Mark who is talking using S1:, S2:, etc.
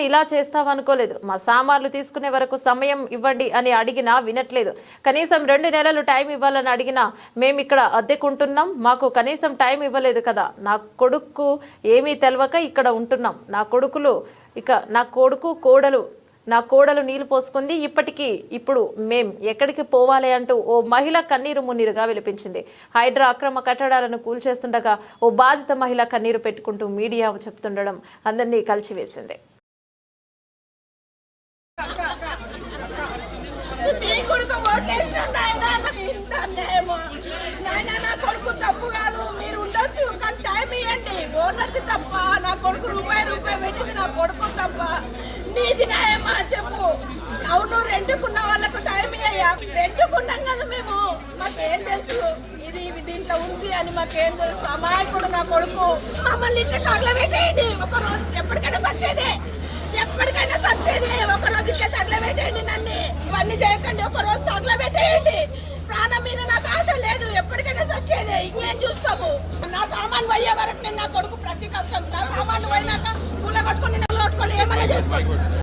S1: ఇలా చేస్తామనుకోలేదు. మా సామాన్లు తీసుకునే వరకు సమయం ఇవ్వండి అని అడిగినా వినట్లేదు. కనీసం 2 నెలలు టైం ఇవ్వాలని అడిగినా మేము ఇక్కడ అద్దెకుంటున్నాం, మాకు కనీసం టైం ఇవ్వలేదు కదా. నా కొడుకు ఏమీ తెలవక ఇక్కడ ఉంటున్నాం. నా కోడలు నీళ్లు పోసుకుంది. ఇప్పుడు మేం ఎక్కడికి పోవాలి అంటూ ఓ మహిళ కన్నీరు మున్నీరుగా విలపించింది. హైడ్రా అక్రమ కట్టడాలను కూల్చేస్తుండగా ఓ బాధిత మహిళ కన్నీరు పెట్టుకుంటూ మీడియా చెప్తుండడం అందరినీ కలిసివేసింది.
S2: తప్పు కాదు, మీరు ఉండొచ్చు కానీ టైం ఇవ్వండి. ఓనర్స్ తప్ప, నా కొడుకు రూపాయి పెట్టింది నా కొడుకు తప్ప. నీది న్యాయమా చెప్పు. అవును, రెండుకున్న వాళ్ళకు టైం ఇయ్యా. రెండుకున్నాం కదా మేము, మాకేం తెలుసు ఇది దీంట్లో ఉంది అని మాకేం తెలుసు. అమాయకుడు నా కొడుకు. మమ్మల్ని ఇంత తగలబెట్టేయండి. ఒక రోజు ఎప్పటికైనా సచ్చేదే, ఒక రోజు ఇంట్లో తగలబెట్టేయండి. నన్ను ఇవన్నీ చేయకండి, ఒక రోజు తగలబెట్టేయండి. ప్రాణం మీద నాకు ఆశ లేదు, ఎప్పటికైనా సచ్చేదే. ఇంకేం చూస్తాము. నా సామాన్ పోయే వరకు నేను నా కొడుకు ప్రతి కష్టం. నా సామాన్లు పోయినాక పూల కొట్టుకొని ఏమైనా చేసుకోండి.